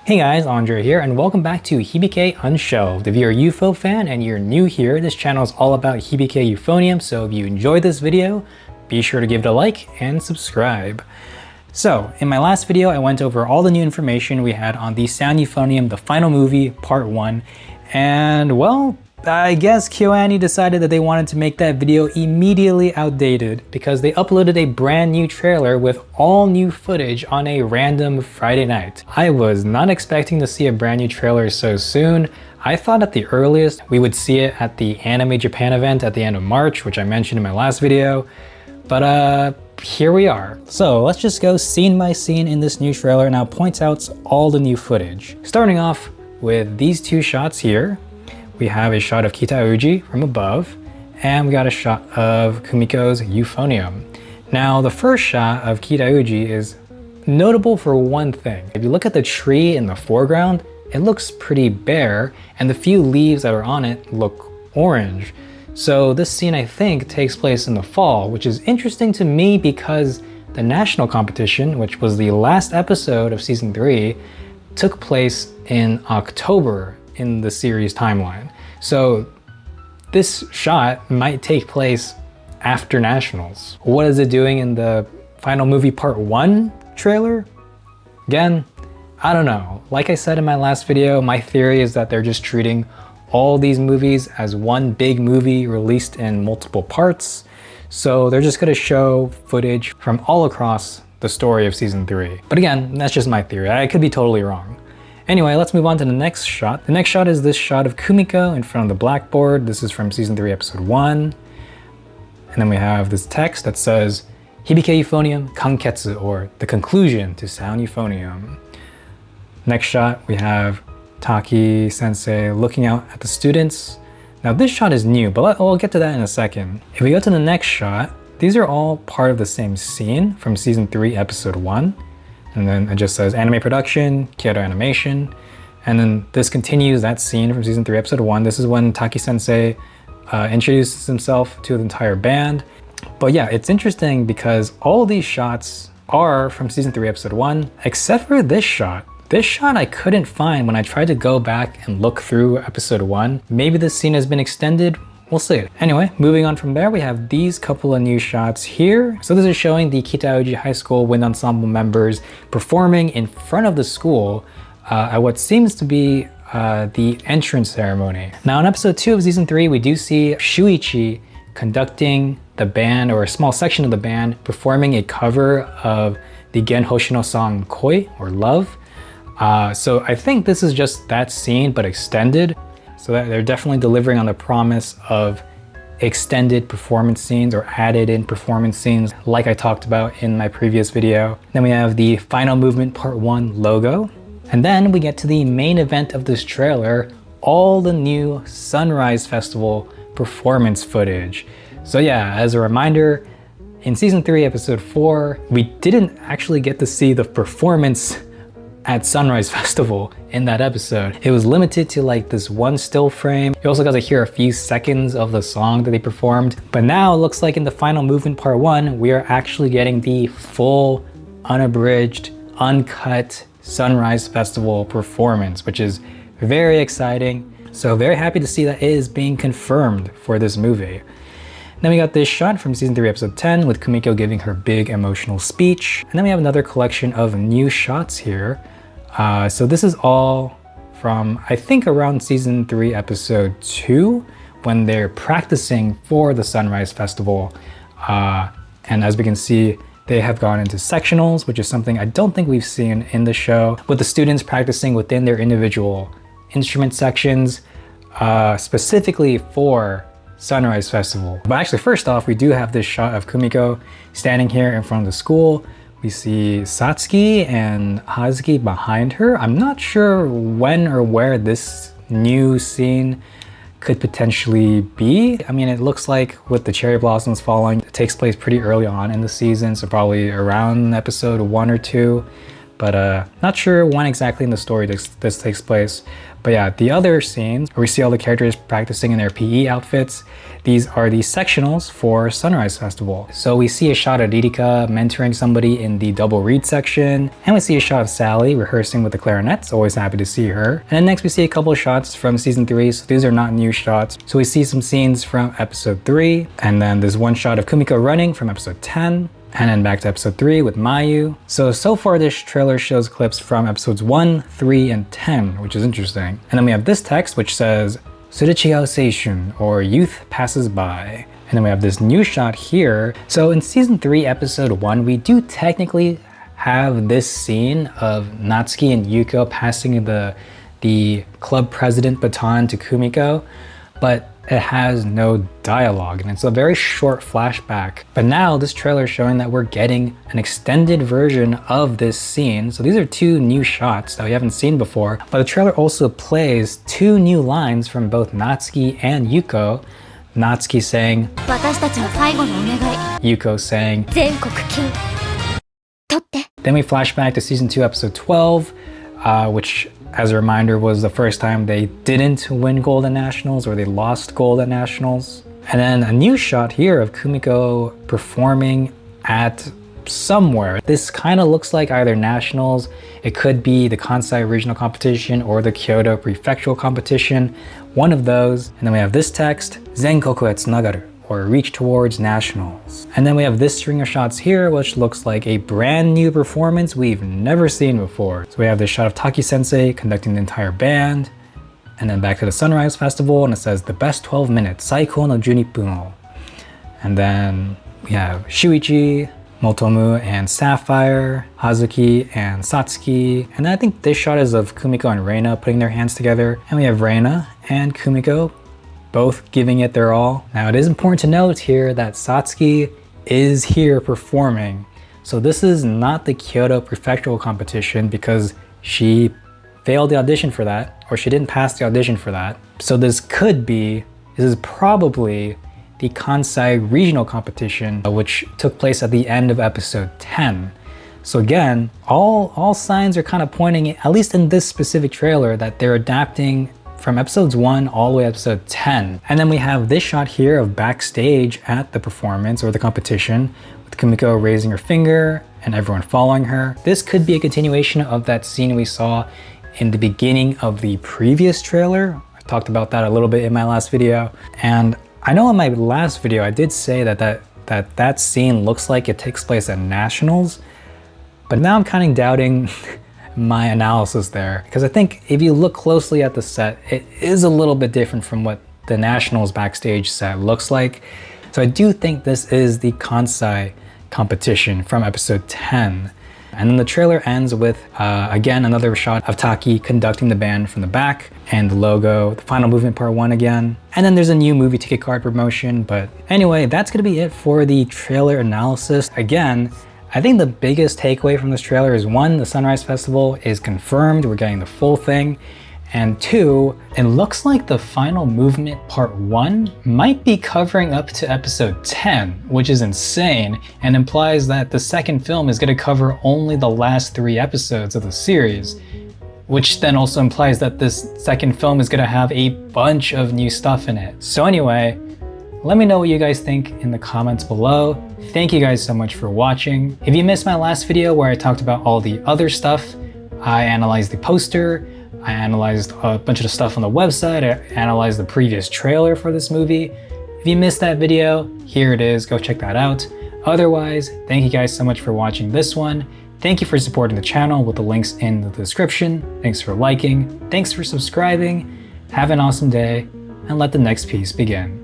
Hey guys, Andre here, and welcome back to Hibike Unshelved. If you're a UFO fan and you're new here, this channel is all about Hibike Euphonium, so if you enjoyed this video, be sure to give it a like and subscribe. So, in my last video, I went over all the new information we had on the Sound Euphonium The Final Movie Part 1, and well, I guess KyoAni decided that they wanted to make that video immediately outdated because they uploaded a brand new trailer with all new footage on a random Friday night. I was not expecting to see a brand new trailer so soon. I thought at the earliest we would see it at the Anime Japan event at the end of March, which I mentioned in my last video, but here we are. So let's just go scene by scene in this new trailer and I'll point out all the new footage. Starting off with these two shots here. We have a shot of Kitauji from above, and we got a shot of Kumiko's euphonium. Now, the first shot of Kitauji is notable for one thing. If you look at the tree in the foreground, it looks pretty bare, and the few leaves that are on it look orange. So this scene, I think, takes place in the fall, which is interesting to me because the national competition, which was the last episode of season 3, took place in October in the series timeline. So this shot might take place after nationals. What is it doing in the Final Movie Part 1 trailer? Again, I don't know. Like I said in my last video, my theory is that they're just treating all these movies as one big movie released in multiple parts. So they're just gonna show footage from all across the story of season 3. But again, that's just my theory. I could be totally wrong. Anyway, let's move on to the next shot. The next shot is this shot of Kumiko in front of the blackboard. This is from season 3, episode 1. And then we have this text that says, Hibike Euphonium Kanketsu, or the conclusion to Sound Euphonium. Next shot, we have Taki sensei looking out at the students. Now this shot is new, but we'll get to that in a second. If we go to the next shot, these are all part of the same scene from season 3, episode 1. And then it just says anime production, Kyoto animation. And then this continues that scene from season 3, episode 1. This is when Taki sensei introduces himself to the entire band. But yeah, it's interesting because all these shots are from season 3, episode 1, except for this shot. This shot I couldn't find when I tried to go back and look through episode 1. Maybe this scene has been extended. We'll see. Anyway, moving on from there, we have these couple of new shots here. So this is showing the Kitauji High School Wind Ensemble members performing in front of the school at what seems to be the entrance ceremony. Now in episode 2 of season 3, we do see Shuichi conducting the band, or a small section of the band, performing a cover of the Gen Hoshino song Koi, or Love. So I think this is just that scene, but extended. So that they're definitely delivering on the promise of extended performance scenes or added in performance scenes like I talked about in my previous video. Then we have the Final Movement Part 1 logo. And then we get to the main event of this trailer, all the new Sunrise Festival performance footage. So yeah, as a reminder, in season 3, episode 4, we didn't actually get to see the performance at Sunrise Festival in that episode. It was limited to like this one still frame. You also got to hear a few seconds of the song that they performed. But now it looks like in the Final Movement Part 1, we are actually getting the full, unabridged, uncut Sunrise Festival performance, which is very exciting. So very happy to see that it is being confirmed for this movie. Then we got this shot from season 3, episode 10 with Kumiko giving her big emotional speech. And then we have another collection of new shots here. So this is all from, I think, around season 3, episode 2, when they're practicing for the Sunrise Festival. And as we can see, they have gone into sectionals, which is something I don't think we've seen in the show, with the students practicing within their individual instrument sections, specifically for Sunrise Festival. But actually, first off, we do have this shot of Kumiko standing here in front of the school. We see Satsuki and Hazuki behind her. I'm not sure when or where this new scene could potentially be. I mean, it looks like with the cherry blossoms falling, it takes place pretty early on in the season, so probably around episode 1 or 2. but not sure when exactly in the story this takes place. But yeah, the other scenes where we see all the characters practicing in their PE outfits, these are the sectionals for Sunrise Festival. So we see a shot of Ririka mentoring somebody in the double reed section, and we see a shot of Sally rehearsing with the clarinets, always happy to see her. And then next we see a couple of shots from season 3, so these are not new shots. So we see some scenes from episode 3, and then there's one shot of Kumiko running from episode 10. And then back to episode 3 with Mayu. So far this trailer shows clips from episodes 1, 3, and 10, which is interesting. And then we have this text which says, Surechiyao Seishun, or Youth Passes By. And then we have this new shot here. So in season 3, episode 1, we do technically have this scene of Natsuki and Yuko passing the club president baton to Kumiko, but it has no dialogue, and it's a very short flashback. But now this trailer is showing that we're getting an extended version of this scene. So these are 2 new shots that we haven't seen before, but the trailer also plays 2 new lines from both Natsuki and Yuko. Natsuki saying, Yuko saying, then we flash back to season 2, episode 12, which, as a reminder, was the first time they didn't win gold at nationals, or they lost gold at nationals. And then a new shot here of Kumiko performing at somewhere. This kind of looks like either nationals, it could be the Kansai regional competition or the Kyoto prefectural competition, one of those. And then we have this text, Zenkoku e tsunagaru, or reach towards nationals. And then we have this string of shots here, which looks like a brand new performance we've never seen before. So we have this shot of Taki sensei conducting the entire band, and then back to the Sunrise Festival, and it says the best 12 minutes, Saikou no 12 分. And then we have Shuichi, Motomu and Sapphire, Hazuki and Satsuki. And then I think this shot is of Kumiko and Reina putting their hands together. And we have Reina and Kumiko both giving it their all. Now it is important to note here that Satsuki is here performing. So this is not the Kyoto prefectural competition because she failed the audition for that, or she didn't pass the audition for that. So this is probably the Kansai regional competition, which took place at the end of episode 10. So again, all signs are kind of pointing, at least in this specific trailer, that they're adapting from episodes 1 all the way to episode 10. And then we have this shot here of backstage at the performance or the competition, with Kumiko raising her finger and everyone following her. This could be a continuation of that scene we saw in the beginning of the previous trailer. I talked about that a little bit in my last video. And I know in my last video I did say that scene looks like it takes place at nationals, but now I'm kind of doubting my analysis there, because I think if you look closely at the set, it is a little bit different from what the nationals backstage set looks like. So I do think this is the Kansai competition from episode 10. And then the trailer ends with, again, another shot of Taki conducting the band from the back, and the logo, the final movement part 1 again. And then there's a new movie ticket card promotion. But anyway, that's gonna be it for the trailer analysis. Again, I think the biggest takeaway from this trailer is 1, the Sunrise Festival is confirmed, we're getting the full thing. And 2, it looks like the final movement part 1 might be covering up to episode 10, which is insane, and implies that the second film is going to cover only the last 3 episodes of the series, which then also implies that this second film is going to have a bunch of new stuff in it. So anyway, let me know what you guys think in the comments below. Thank you guys so much for watching. If you missed my last video where I talked about all the other stuff, I analyzed the poster, I analyzed a bunch of the stuff on the website, I analyzed the previous trailer for this movie. If you missed that video, here it is, go check that out. Otherwise, thank you guys so much for watching this one. Thank you for supporting the channel with the links in the description. Thanks for liking, thanks for subscribing. Have an awesome day, and let the next piece begin.